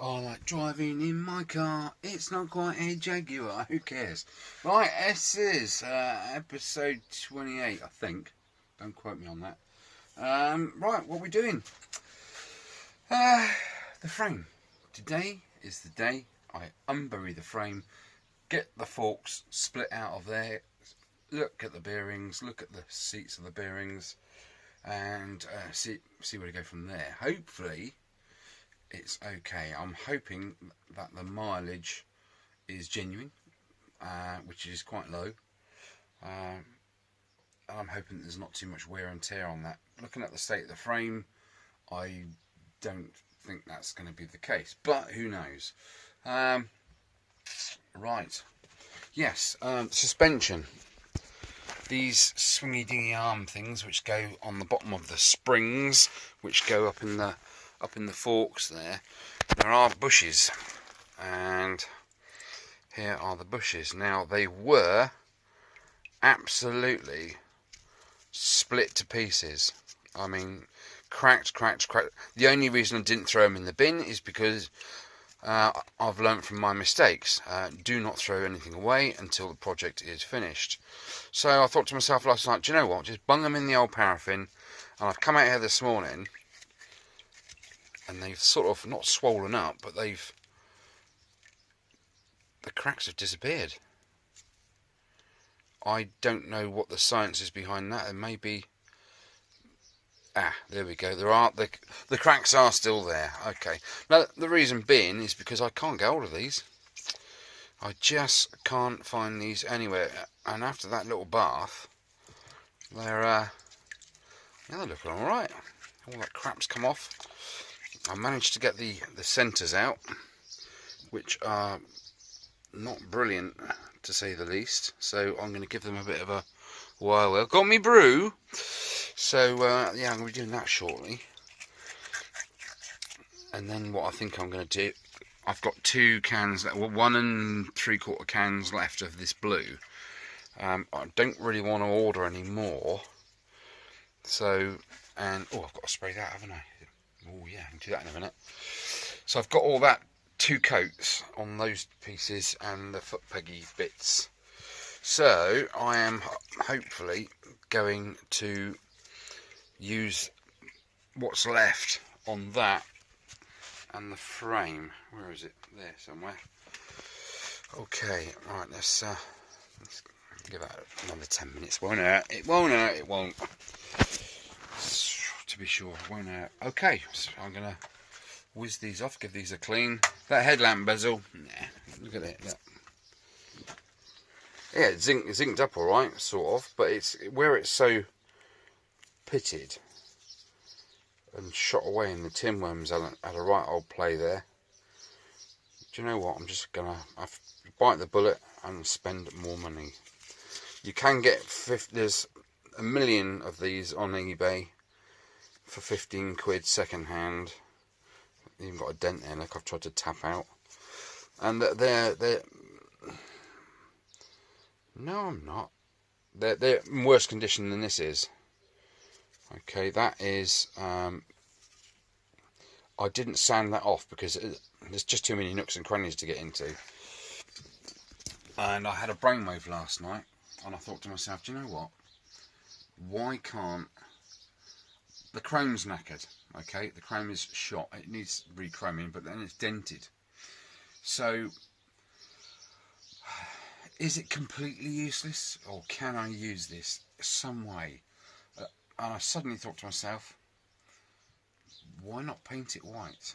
I like driving in my car. It's not quite a Jaguar. Who cares? Right, this is episode 28, I think. Don't quote me on that. Right, what are we doing? The frame. Today is the day I unbury the frame, get the forks split out of there, look at the bearings, look at the seats of the bearings, and see where to go from there. Hopefully it's okay. I'm hoping that the mileage is genuine, which is quite low. I'm hoping there's not too much wear and tear on that. Looking at the state of the frame, I don't think that's going to be the case, but who knows. Right, yes, suspension. These swingy dingy arm things which go on the bottom of the springs, which go up in the forks there are bushes, and here are the bushes. Now, they were absolutely split to pieces. I mean, cracked. The only reason I didn't throw them in the bin is because I've learnt from my mistakes. Do not throw anything away until the project is finished. So I thought to myself last night, do you know what, just bung them in the old paraffin. And I've come out here this morning and they've sort of not swollen up, but the cracks have disappeared. I don't know what the science is behind that. It may be... there we go. There are the cracks are still there. Okay. Now the reason being is because I can't get hold of these. I just can't find these anywhere. And after that little bath, they're looking all right. All that crap's come off. I managed to get the centres out, which are not brilliant to say the least. So I'm going to give them a bit of a while. Got me brew. So yeah, I'm going to be doing that shortly. And then what I think I'm going to do, I've got 2 cans, 1 3/4 cans left of this blue. I don't really want to order any more. So, and I've got to spray that, haven't I? Oh yeah, I can do that in a minute. So I've got all that 2 coats on those pieces and the foot peggy bits. So I am hopefully going to use what's left on that and the frame. Where is it? There somewhere. Okay, right, let's give that another 10 minutes. Won't hurt. It won't hurt. It won't. To be sure, it won't hurt. Okay, so I'm gonna whiz these off. Give these a clean. That headlamp bezel. Nah, look at it. Look. Yeah, it's zinked up all right, sort of, but it's where it's so pitted and shot away, and the tin worms had a right old play there. Do you know what? I'm just gonna bite the bullet and spend more money. You can get there's a million of these on eBay for 15 quid second hand. Even got a dent there, like I've tried to tap out. And they're no, I'm not. They're in worse condition than this is. Okay, that is. I didn't sand that off because there's just too many nooks and crannies to get into. And I had a brainwave last night, and I thought to myself, do you know what? Why can't... The chrome's knackered, okay? The chrome is shot. It needs re-chroming, but then it's dented. So, is it completely useless? Or can I use this some way? And I suddenly thought to myself, why not paint it white?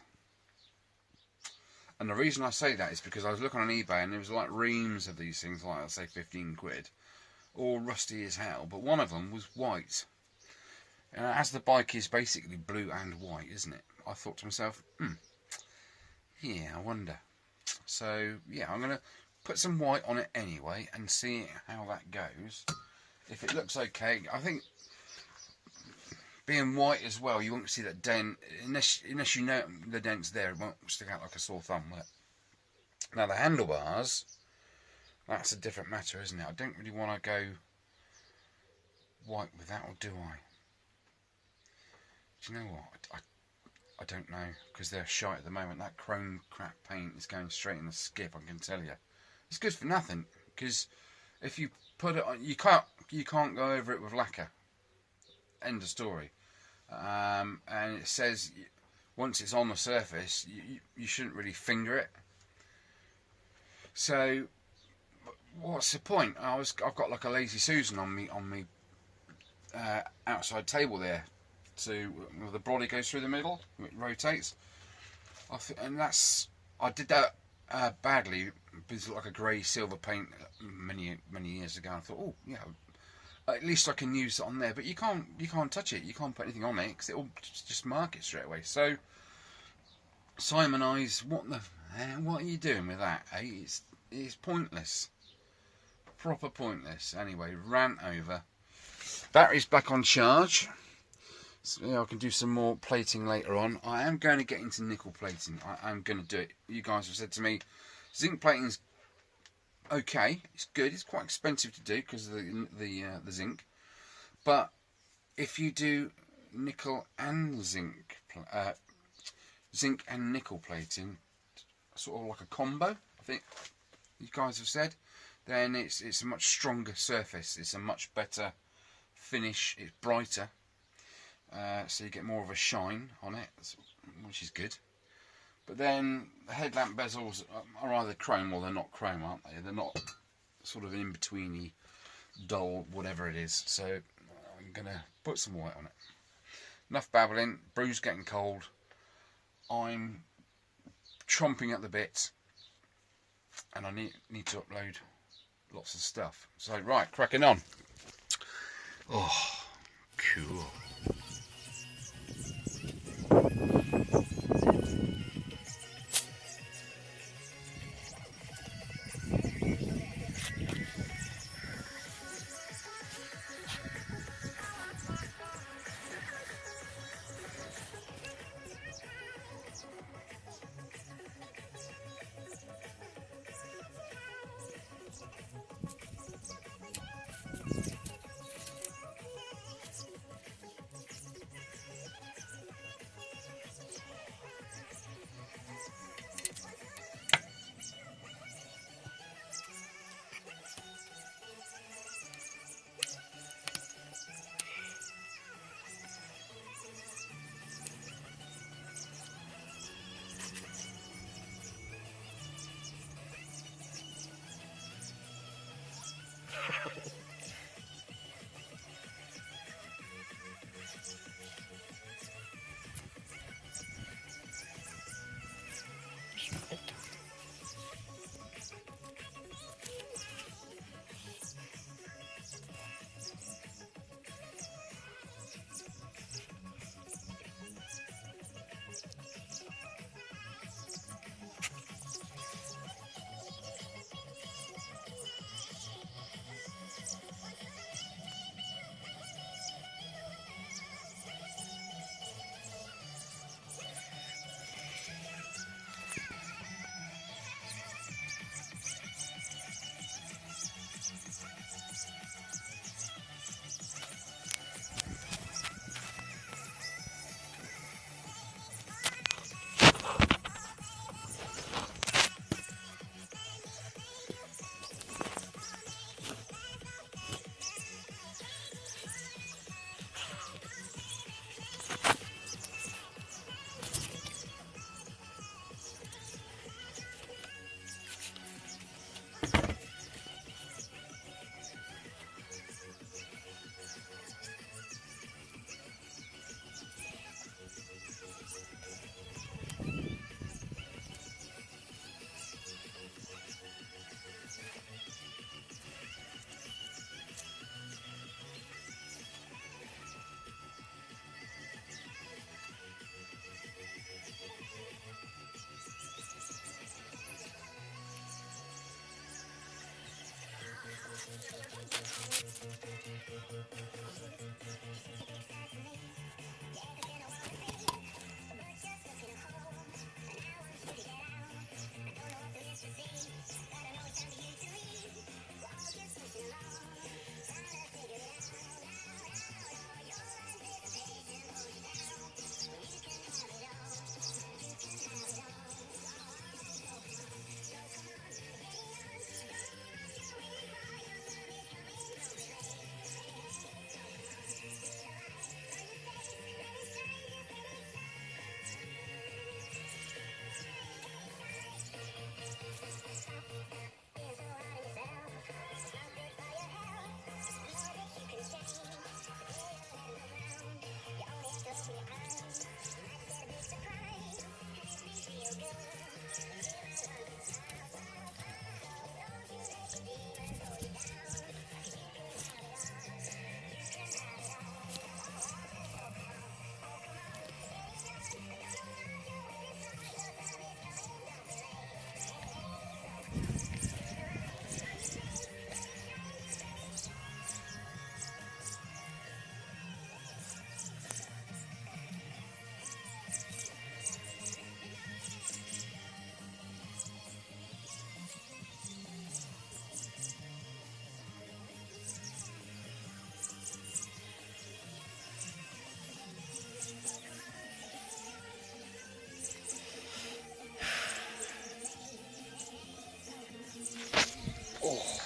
And the reason I say that is because I was looking on eBay and there was like reams of these things, like I'd say 15 quid, all rusty as hell, but one of them was white. And as the bike is basically blue and white, isn't it? I thought to myself, yeah, I wonder. So yeah, I'm going to put some white on it anyway and see how that goes. If it looks okay, I think being white as well, you won't see that dent, unless you know the dent's there, it won't stick out like a sore thumb, will it? Now the handlebars, that's a different matter, isn't it? I don't really want to go white with that, or do I? Do you know what? I don't know, because they're shite at the moment. That chrome crap paint is going straight in the skip, I can tell you. It's good for nothing, because if you put it on, you can't go over it with lacquer. End of story. And it says once it's on the surface, you shouldn't really finger it. So what's the point? I've got like a lazy Susan on me outside table there. The brolly goes through the middle, it rotates. And I did that badly with like a grey silver paint many years ago. I thought, oh yeah, at least I can use it on there. But you can't touch it. You can't put anything on it because it'll just mark it straight away. So Simon Eyes, what are you doing with that? It's pointless, proper pointless. Anyway, rant over. Battery's back on charge. So yeah, I can do some more plating later on. I am going to get into nickel plating. I am going to do it. You guys have said to me, zinc plating's okay. It's good. It's quite expensive to do because of the zinc. But if you do nickel and zinc and nickel plating, sort of like a combo, I think you guys have said, then it's a much stronger surface. It's a much better finish. It's brighter. So you get more of a shine on it, which is good. But then the headlamp bezels are either chrome or they're not chrome, aren't they? They're not sort of an in-betweeny, dull, whatever it is. So I'm going to put some white on it. Enough babbling. Brew's getting cold. I'm chomping at the bit. And I need to upload lots of stuff. So, right, cracking on. Oh, cool.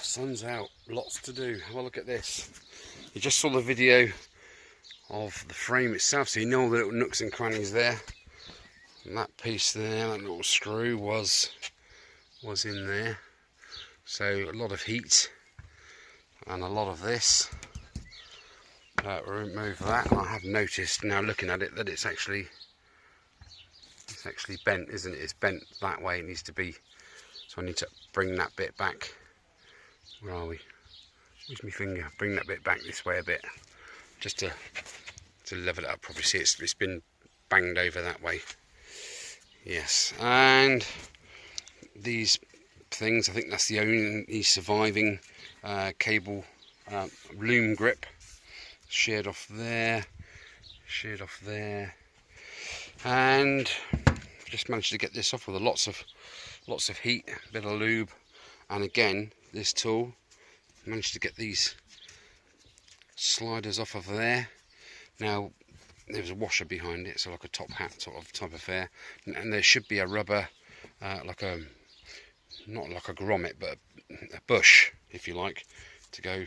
sun's out, lots to do. Have a look at this. You just saw the video of the frame itself, so you know all the little nooks and crannies there. And that piece there, that little screw was in there. So a lot of heat and a lot of this. Remove that. I have noticed now looking at it that it's actually bent, isn't it? It's bent that way. It needs to be. So I need to bring that bit back. Where are we? Use my finger. Bring that bit back this way a bit, just to level it up. Probably see it's been banged over that way. Yes, and these things. I think that's the only surviving cable loom grip. Sheared off there, and just managed to get this off with lots of heat, a bit of lube, and again this tool managed to get these sliders off of there. Now there was a washer behind it, so like a top hat sort of type affair, and there should be a rubber, like a, not like a grommet, but a bush, if you like, to go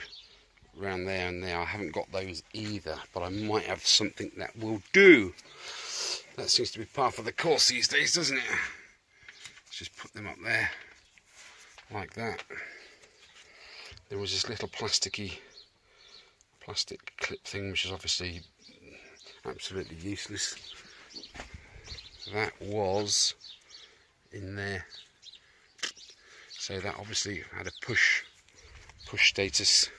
around there and there. I haven't got those either, but I might have something that will do. That seems to be part of the course these days, doesn't it? Let's just put them up there like that. There was this little plastic clip thing, which is obviously absolutely useless. That was in there, so that obviously had a push status.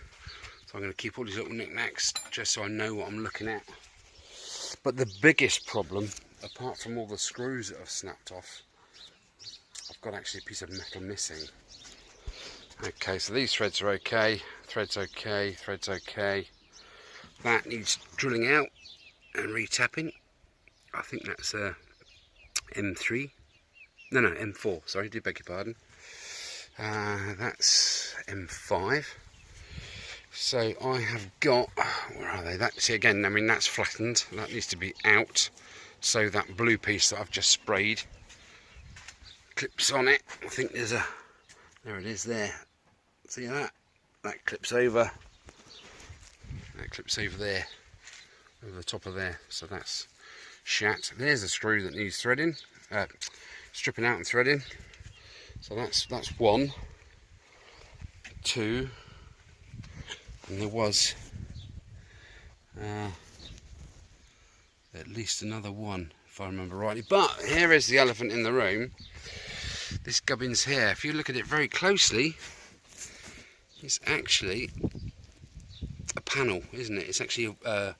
So I'm going to keep all these little knickknacks just so I know what I'm looking at. But the biggest problem, apart from all the screws that have snapped off, I've got actually a piece of metal missing. Okay, so these threads are okay, thread's okay. That needs drilling out and retapping. I think that's M3. No, M4, sorry, do beg your pardon. That's M5. So I have got, where are they? That's again, I mean, that's flattened. That needs to be out. So that blue piece that I've just sprayed clips on it. I think there's a, there it is there. See that? That clips over. That clips over there, over the top of there. So that's shat. There's a screw that needs threading, stripping out and threading. So that's one, two. And there was at least another one, if I remember rightly. But here is the elephant in the room. This gubbins here, if you look at it very closely, it's actually a panel, isn't it? It's actually a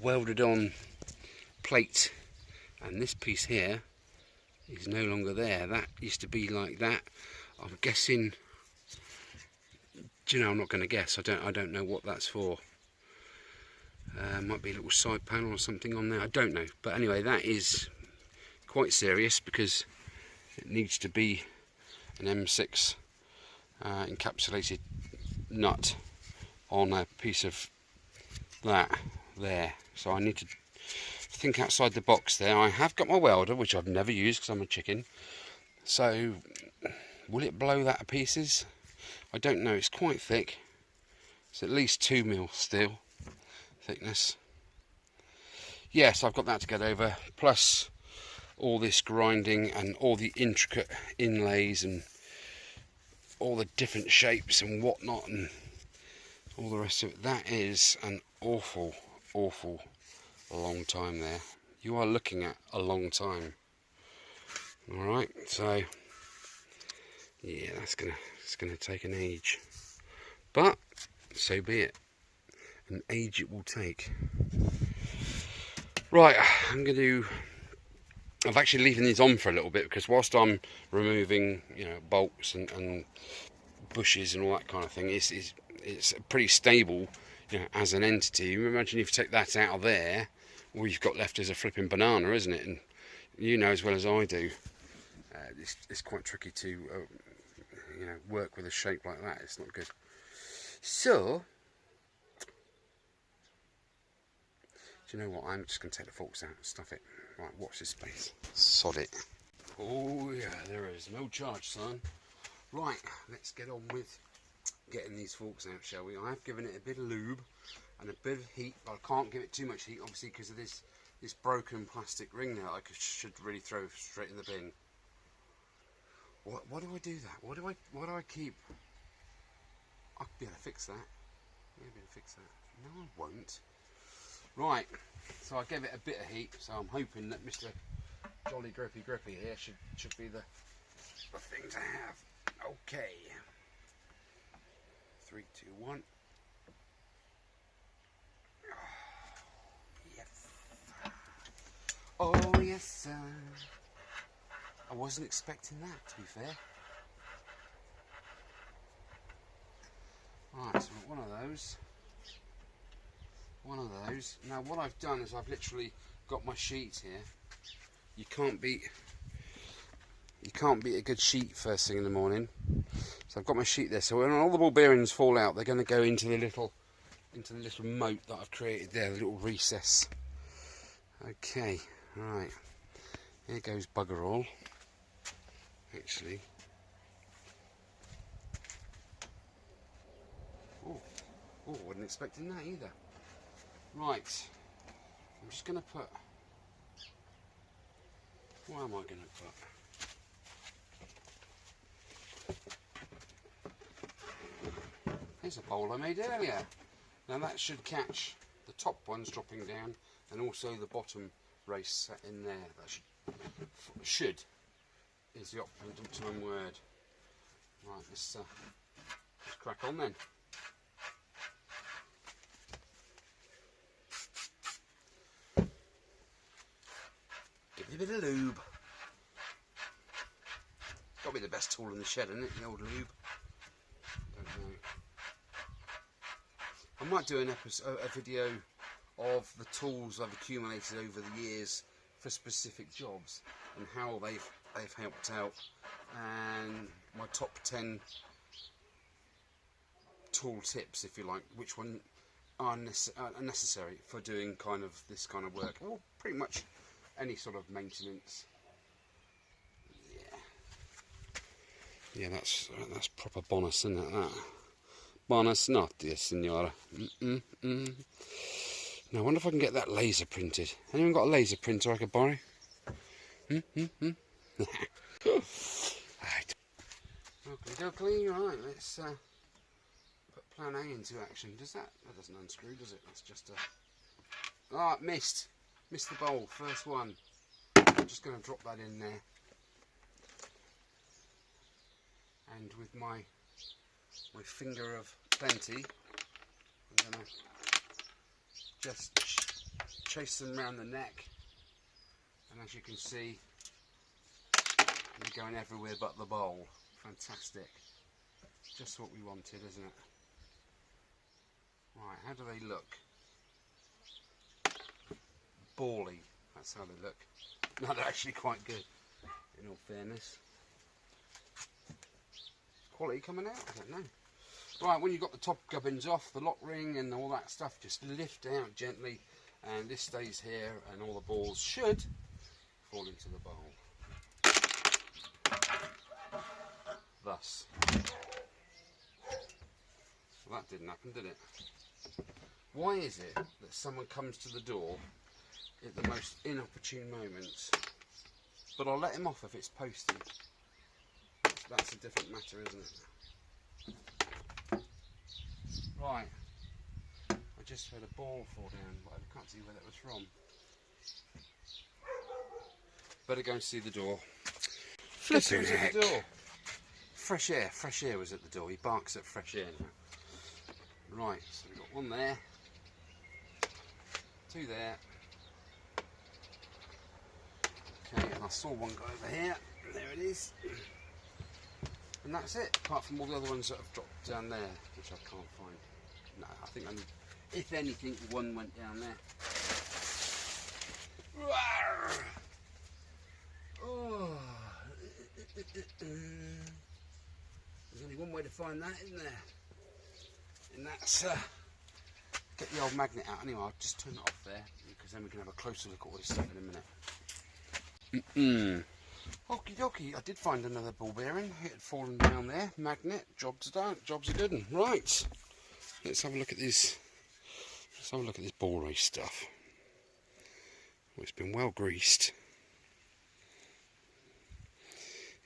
welded on plate. And this piece here is no longer there. That used to be like that. I'm guessing... Do you know, I'm not going to guess. I don't know what that's for. Might be a little side panel or something on there. I don't know. But anyway, that is quite serious because it needs to be an M6 encapsulated nut on a piece of that there. So I need to think outside the box there. I have got my welder, which I've never used because I'm a chicken. So will it blow that to pieces? I don't know. It's quite thick. It's at least 2mm steel thickness. Yes, I've got that to get over, plus all this grinding and all the intricate inlays and all the different shapes and whatnot and all the rest of it. That is an awful long time there. You are looking at a long time. Alright, so yeah, it's gonna take an age, but so be it. An age it will take. Right, I'm actually leaving these on for a little bit because whilst I'm removing, you know, bolts and bushes and all that kind of thing, it's pretty stable, you know, as an entity. You imagine if you take that out of there, all you've got left is a flipping banana, isn't it? And you know as well as I do, it's quite tricky to you know, work with a shape like that. It's not good. So, do you know what? I'm just going to take the forks out and stuff it. Right, watch this space. Sod it. Oh yeah, there is no charge, son. Right, let's get on with getting these forks out, shall we? I have given it a bit of lube and a bit of heat, but I can't give it too much heat, obviously, because of this broken plastic ring now. I should really throw straight in the bin. Why do I do that? Why do I keep? I'll be able to fix that. Maybe I'll fix that. No, I won't. Right, so I gave it a bit of heat, so I'm hoping that Mr. Jolly Grippy here should be the thing to have. Okay. 3, 2, 1. Oh, yes. Oh, yes, sir. I wasn't expecting that, to be fair. Right, so one of those. One of those. Now, what I've done is I've literally got my sheet here. You can't beat a good sheet first thing in the morning. So I've got my sheet there. So when all the ball bearings fall out, they're going to go into the little moat that I've created there, the little recess. Okay, right. Here goes bugger all. Actually. Oh, wasn't expecting that either. Right. I'm just going to put. What am I going to put? Here's a bowl I made earlier. Now that should catch the top ones dropping down, and also the bottom race set in there. That should is the optimum word. Right, let's crack on then. Give it a bit of lube. Got to be the best tool in the shed, isn't it? The old lube. Don't know. I might do a video of the tools I've accumulated over the years for specific jobs and how they've helped out, and my top 10 tool tips, if you like, which one are necessary for doing this kind of work. Well, pretty much any sort of maintenance. Yeah, that's proper bonus, isn't it? That. Buenas noches, signora. Now, I wonder if I can get that laser printed. Anyone got a laser printer I could borrow? Right. Okay, right, let's put plan A into action. That doesn't unscrew, does it? That's just a... Ah, missed the bowl, first one. I'm just going to drop that in there. And with my finger of plenty, I'm going to just chase them around the neck, and as you can see, they're going everywhere but the bowl. Fantastic. Just what we wanted, isn't it? Right, how do they look? Bally, that's how they look. No, they're actually quite good, in all fairness. Quality coming out? I don't know. Right, when you've got the top gubbins off, the lock ring and all that stuff, just lift out gently, and this stays here, and all the balls should fall into the bowl. Thus. Well, that didn't happen, did it? Why is it that someone comes to the door at the most inopportune moments, but I'll let him off if it's posted? That's a different matter, isn't it? Right. I just heard a ball fall down, but I can't see where that was from. Better go and see the door. Flipping heck. At the door. Fresh air was at the door. He barks at fresh air now. Right, so we've got one there, two there. Okay, and I saw one go over here. There it is. And that's it, apart from all the other ones that have dropped down there, which I can't find. No, I think if anything, one went down there. Oh. There's only one way to find that, isn't there? And that's get the old magnet out. Anyway, I'll just turn it off there, because then we can have a closer look at all this stuff in a minute. Okie dokie, I did find another ball bearing. It had fallen down there. Magnet, job's done. Job's a good one. Right, let's have a look at this. Let's have a look at this ball race stuff. Well, it's been well greased.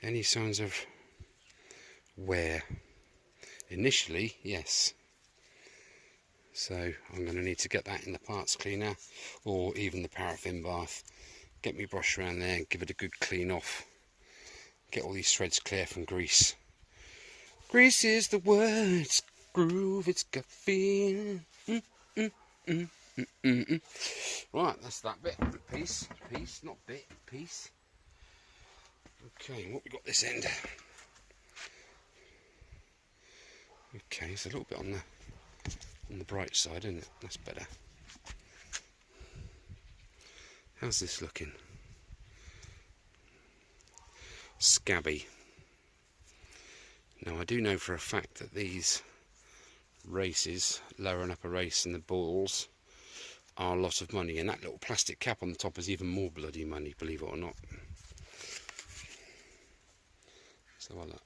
Any signs of wear? Initially, yes. So I'm going to need to get that in the parts cleaner, or even the paraffin bath. Get me brush around there, give it a good clean off. Get all these threads clear from grease. Grease is the word, it's groove, it's got feel. Right, that's that bit. Piece, not bit, piece. Okay, what we got this end? Okay, it's a little bit on the bright side, isn't it? That's better. How's this looking? Scabby. Now I do know for a fact that these races, lower and upper race, and the balls are a lot of money, and that little plastic cap on the top is even more bloody money, believe it or not. So like that.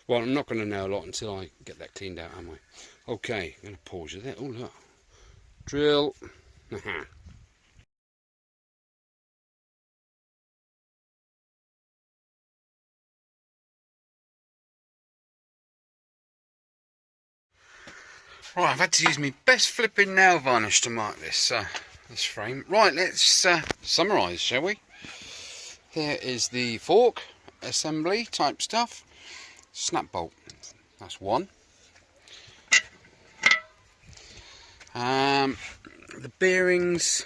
Well, I'm not going to know a lot until I get that cleaned out, am I? Okay, I'm going to pause you there. Oh look, drill. Right, I've had to use my best flipping nail varnish to mark this this frame. Right, let's summarise, shall we? Here is the fork assembly type stuff. Snap bolt. That's one. The bearings,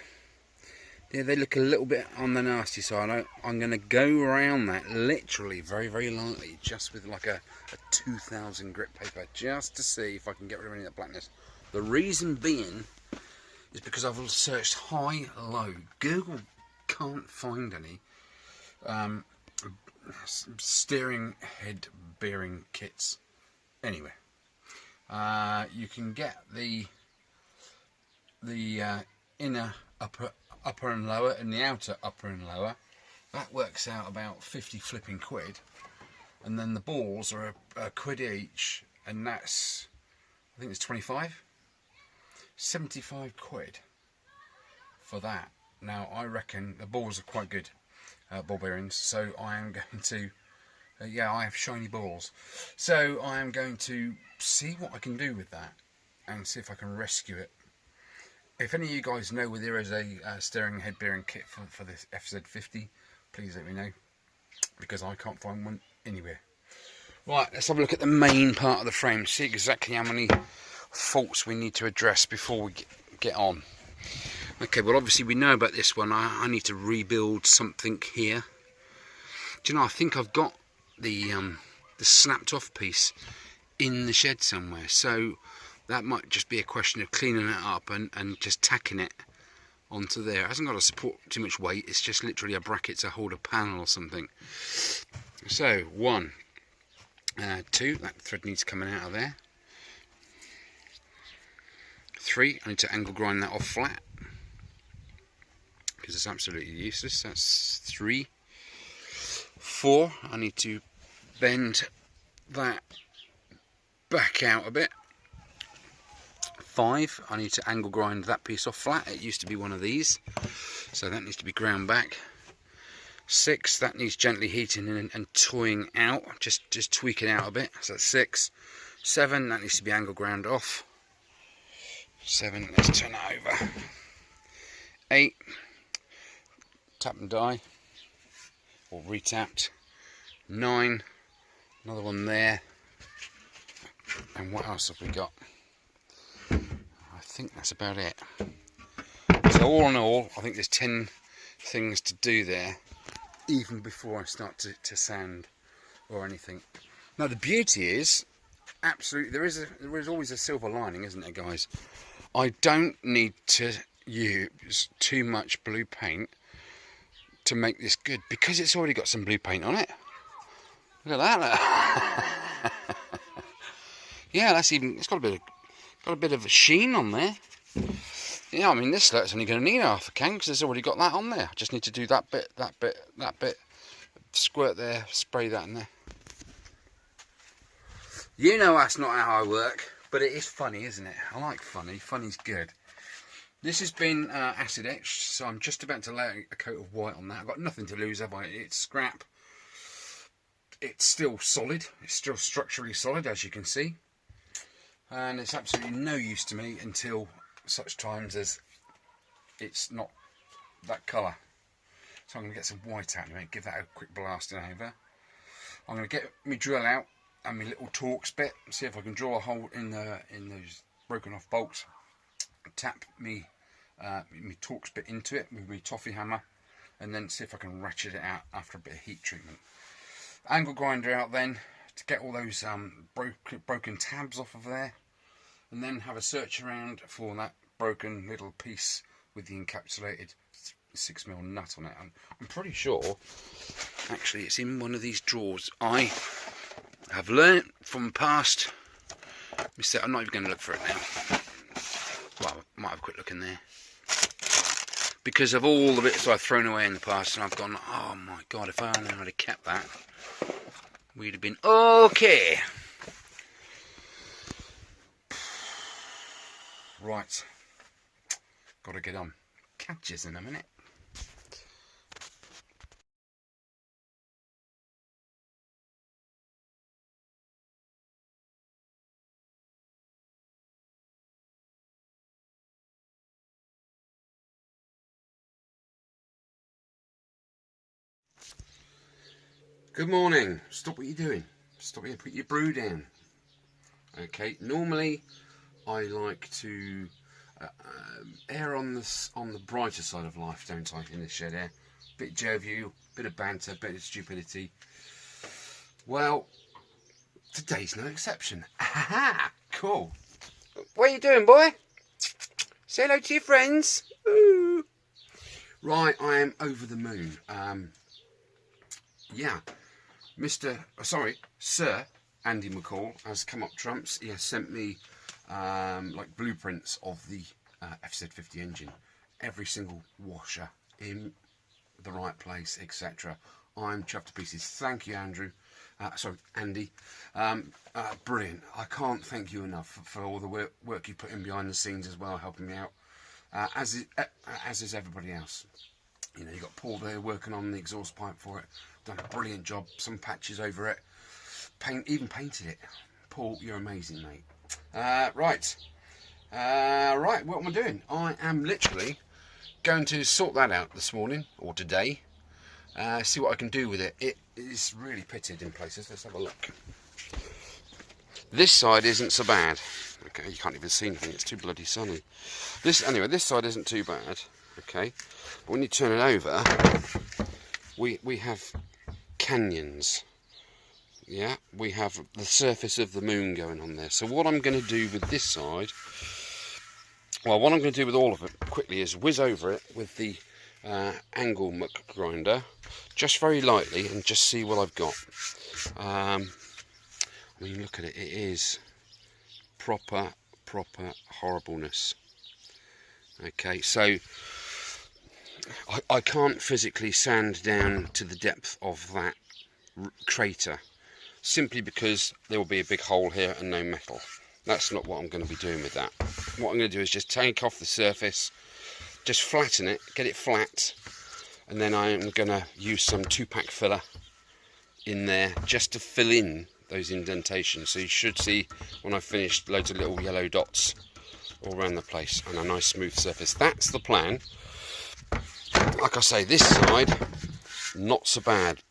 yeah, they look a little bit on the nasty side. I'm going to go around that literally very, very lightly, just with like a 2000 grit paper, just to see if I can get rid of any of that blackness. The reason being is because I've searched high, low. Google can't find any steering head bearing kits anywhere. You can get the inner upper and lower, and the outer upper and lower. That works out about 50 flipping quid, and then the balls are a quid each, and that's, I think it's 75 quid for that. Now I reckon the balls are quite good ball bearings, so I am going to yeah, I have shiny balls, so I am going to see what I can do with that and see if I can rescue it. If any of you guys know where there is a steering head bearing kit for this FZ50, please let me know, because I can't find one anywhere. Right, let's have a look at the main part of the frame, see exactly how many faults we need to address before we get on. Okay, well obviously we know about this one. I need to rebuild something here. Do you know, I think I've got the snapped off piece in the shed somewhere, so that might just be a question of cleaning it up and just tacking it onto there. It hasn't got to support too much weight, it's just literally a bracket to hold a panel or something. So 1, 2, that thread needs coming out of there. 3, I need to angle grind that off flat, because it's absolutely useless. That's 3. 4, I need to bend that back out a bit. 5, I need to angle grind that piece off flat. It used to be one of these, so that needs to be ground back. 6, that needs gently heating and toying out, just tweaking out a bit. So that's 6. 7, that needs to be angle ground off. 7, let's turn it over. 8, tap and die, or retapped. 9, another one there. And what else have we got? I think that's about it. So all in all, I think there's 10 things to do there, even before I start to sand or anything. Now the beauty is, absolutely, there is always a silver lining, isn't there, guys? I don't need to use too much blue paint to make this good, because it's already got some blue paint on it. Look at that. Yeah, that's even, it's got a bit of a sheen on there. Yeah, I mean, this slurt's only going to need half a can because there's already got that on there. I just need to do that bit, that bit, that bit. Squirt there, spray that in there. You know that's not how I work, but it is funny, isn't it? I like funny. Funny's good. This has been acid etched, so I'm just about to lay a coat of white on that. I've got nothing to lose, have I? It's scrap. It's still solid. It's still structurally solid, as you can see. And it's absolutely no use to me until such times as it's not that colour. So I'm going to get some white out of it, give that a quick blasting over. I'm going to get my drill out and my little Torx bit, see if I can draw a hole in those broken off bolts. Tap me Torx bit into it with my toffee hammer, and then see if I can ratchet it out after a bit of heat treatment. Angle grinder out then to get all those broken tabs off of there, and then have a search around for that broken little piece with the encapsulated 6mm nut on it. I'm pretty sure actually it's in one of these drawers. I have learnt from past mistake. I'm not even going to look for it now. Well, I might have a quick look in there because of all the bits I've thrown away in the past, and I've gone, oh my god, if I only had kept that, we'd have been okay. Right, got to get on. Catch us in a minute. Good morning. Stop what you're doing. Stop here. Put your brew down. Okay. Normally, I like to err on the brighter side of life, don't I? In the shed here, bit jovial, bit of banter, bit of stupidity. Well, today's no exception. Aha! Cool. What are you doing, boy? Say hello to your friends. Ooh. Right, I am over the moon. Yeah. Sir Andy McCall has come up trumps. He has sent me like blueprints of the FZ50 engine, every single washer in the right place, etc. I'm chuffed to pieces. Thank you, Andy. Brilliant. I can't thank you enough for all the work you put in behind the scenes as well, helping me out, as is everybody else. You know, you got Paul there working on the exhaust pipe for it. Done a brilliant job. Some patches over it. Even painted it. Paul, you're amazing, mate. Right. What am I doing? I am literally going to sort that out this morning or today. See what I can do with it. It is really pitted in places. Let's have a look. This side isn't so bad. Okay, you can't even see anything. It's too bloody sunny. This side isn't too bad. Okay. But when you turn it over, we have canyons. Yeah, we have the surface of the moon going on there. So what I'm going to do with this side, well, what I'm going to do with all of it quickly is whiz over it with the angle muck grinder, just very lightly, and just see what I've got. I mean, look at it. It is proper horribleness. Okay, so I can't physically sand down to the depth of that crater, simply because there will be a big hole here and no metal. That's not what I'm going to be doing with that. What I'm going to do is just take off the surface, just flatten it, get it flat, and then I'm going to use some 2-pack filler in there just to fill in those indentations. So you should see, when I've finished, loads of little yellow dots all around the place and a nice smooth surface. That's the plan. Like I say, this side, not so bad,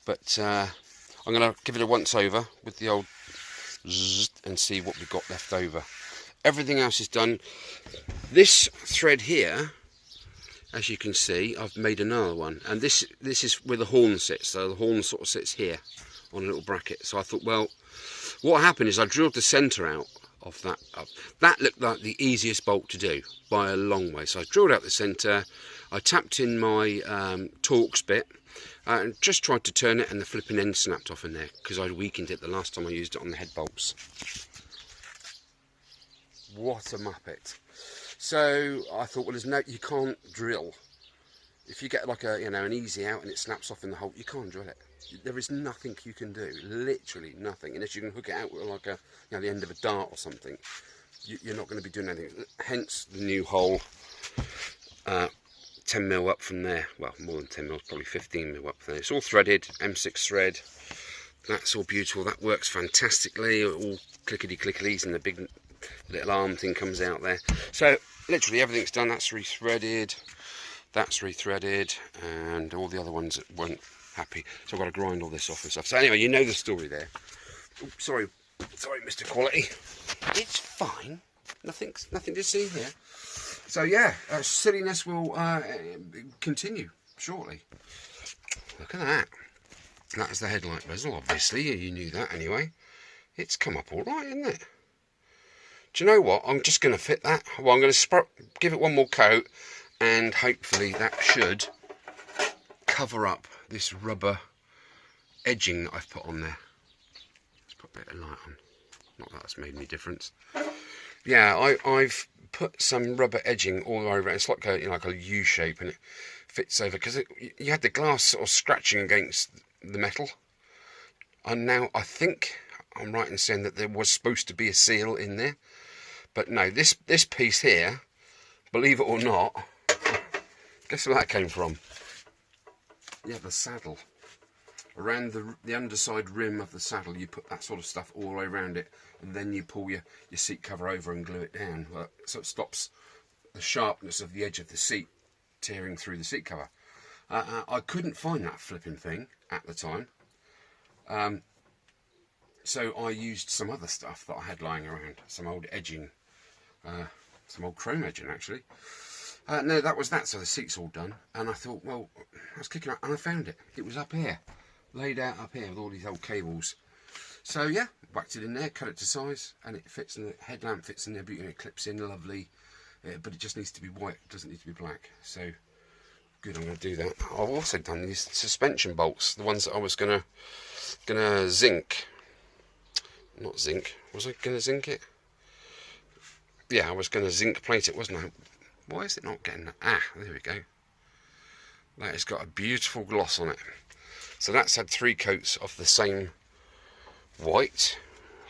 but I'm going to give it a once over with the old zzz and see what we've got left over. Everything else is done. This thread here, as you can see, I've made another one, and this is where the horn sits. So the horn sort of sits here on a little bracket. So I thought, well, what happened is I drilled the centre out of that up. That looked like the easiest bolt to do by a long way. So I drilled out the centre, I tapped in my Torx bit, and just tried to turn it, and the flipping end snapped off in there because I'd weakened it the last time I used it on the head bolts. What a muppet. So I thought, well, there's no, you can't drill. If you get like a, you know, an easy out and it snaps off in the hole, you can't drill it. There is nothing you can do, literally nothing, unless you can hook it out with like a, you know, the end of a dart or something. You're not going to be doing anything. Hence the new hole, 10 mil up from there. Well, more than 10 mil, probably 15 mil up from there. It's all threaded, M6 thread. That's all beautiful. That works fantastically. All clickety-clickety, and the big little arm thing comes out there. So literally everything's done. That's rethreaded. That's rethreaded, and all the other ones that weren't happy. So I've got to grind all this off and stuff. So anyway, you know the story there. Oops, sorry, Mr. Quality. It's fine. Nothing to see here. So yeah, silliness will continue shortly. Look at that. That is the headlight bezel, obviously. You knew that anyway. It's come up all right, isn't it? Do you know what? I'm just going to fit that. Well, I'm going to give it one more coat, and hopefully that should cover up this rubber edging that I've put on there. Let's put a bit of light on. Not that that's made any difference. Yeah, I've put some rubber edging all the way around. It's like a, you know, like a U shape, and it fits over because you had the glass sort of scratching against the metal. And now I think I'm right in saying that there was supposed to be a seal in there, but no, this piece here, believe it or not, guess where that came from? Yeah, the saddle. Around the underside rim of the saddle, you put that sort of stuff all the way around it, and then you pull your seat cover over and glue it down, so it stops the sharpness of the edge of the seat tearing through the seat cover. I couldn't find that flipping thing at the time, so I used some other stuff that I had lying around, some old edging, some old chrome edging actually. No, that was that, so the seat's all done, and I thought, well, I was kicking out, and I found it. It was up here, laid out up here with all these old cables. So yeah, whacked it in there, cut it to size, and it fits in. The headlamp fits in there, beautifully, it clips in lovely, but it just needs to be white, it doesn't need to be black. So good, I'm going to do that. I've also done these suspension bolts, the ones that I was gonna zinc. Not zinc. Was I gonna zinc it? Yeah, I was gonna zinc plate it, wasn't I? Why is it not getting that? Ah, there we go. That has got a beautiful gloss on it. So that's had 3 coats of the same white,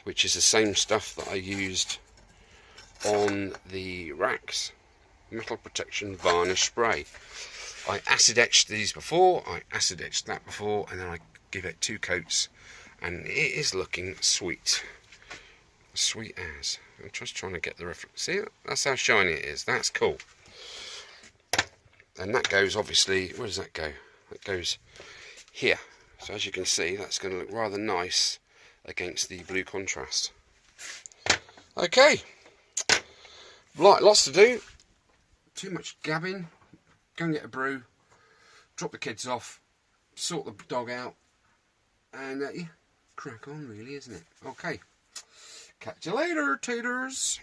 which is the same stuff that I used on the racks. Metal protection varnish spray. I acid etched these before, I acid etched that before, and then I give it 2 coats, and it is looking sweet. Sweet as. I'm just trying to get the reference. See, that's how shiny it is. That's cool. And that goes, obviously, where does that go? That goes here. So as you can see, that's going to look rather nice against the blue contrast. Okay. Right, lots to do. Too much gabbing. Go and get a brew. Drop the kids off. Sort the dog out. And yeah, crack on really, isn't it? Okay. Catch you later, taters.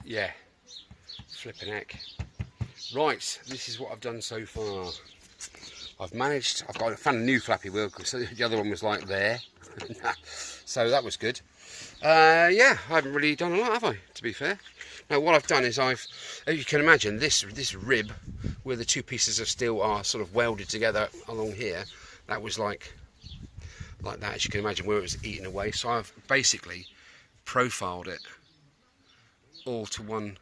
Yeah, flipping heck. Right, this is what I've done so far. I've found a new flappy wheel, because the other one was like there. So that was good. Yeah, I haven't really done a lot, have I, to be fair? Now what I've done is as you can imagine, this rib, where the 2 pieces of steel are sort of welded together along here, that was like that, as you can imagine, where it was eaten away. So I've basically profiled it all to one,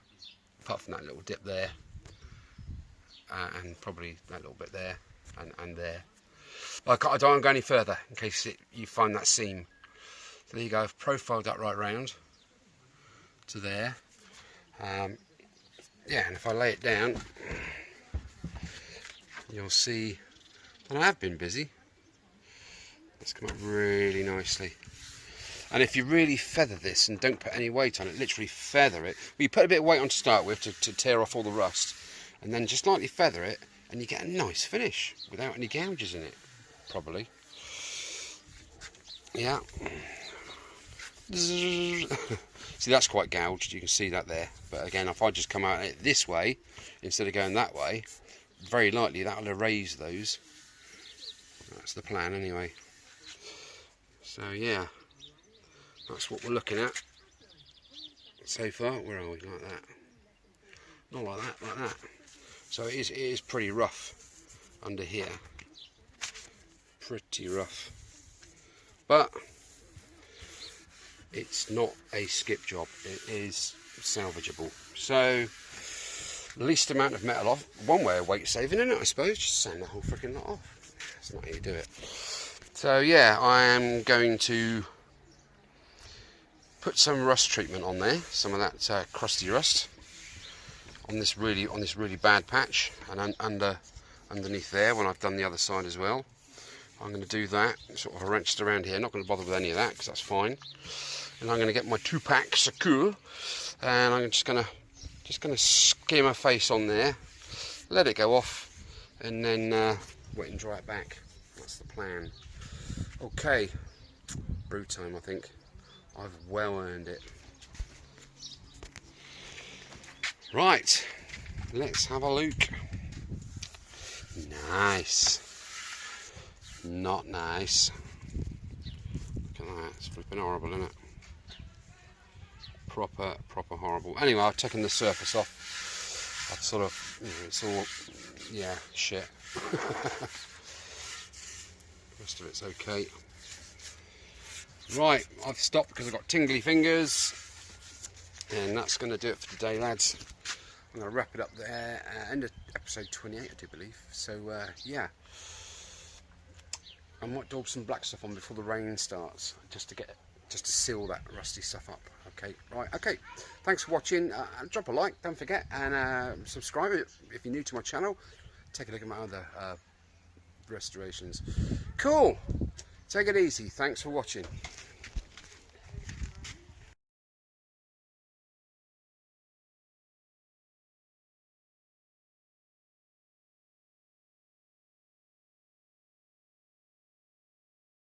apart from that little dip there, and probably that little bit there, and there. I don't want to go any further in case you find that seam. So there you go, I've profiled that right round to there. Yeah, and if I lay it down, you'll see that I have been busy. It's come up really nicely. And if you really feather this and don't put any weight on it, literally feather it, well, you put a bit of weight on to start with to tear off all the rust, and then just lightly feather it, and you get a nice finish without any gouges in it, probably. Yeah. See, that's quite gouged, you can see that there. But again, if I just come out it this way instead of going that way, very likely that'll erase those. That's the plan anyway. So yeah, That's what we're looking at so far. Where are we? Like that. Not like that, like that. So it is pretty rough under here. Pretty rough. But it's not a skip job. It is salvageable. So least amount of metal off. One way of weight saving, isn't it, I suppose? Just sand the whole freaking lot off. That's not how you do it. So yeah, I am going to put some rust treatment on there, some of that crusty rust on this really bad patch, and underneath there when I've done the other side as well. I'm going to do that, sort of wrenched around here. Not going to bother with any of that because that's fine. And I'm going to get my 2-pack Suzuki, and I'm just going to skim a face on there, let it go off, and then wet and dry it back. That's the plan. Okay, brew time. I think I've well earned it. Right, let's have a look. Nice. Not nice. Look at that. It's flipping horrible, isn't it? Proper horrible. Anyway, I've taken the surface off. I've sort of, it's all, yeah, shit. The rest of it's okay. Right, I've stopped because I've got tingly fingers, and that's going to do it for today, lads. I'm going to wrap it up there. End of episode 28, I do believe. So yeah, I might daub some black stuff on before the rain starts, just to seal that rusty stuff up. Okay, right, okay. Thanks for watching. Drop a like, don't forget, and subscribe if you're new to my channel. Take a look at my other restorations. Cool. Take it easy. Thanks for watching.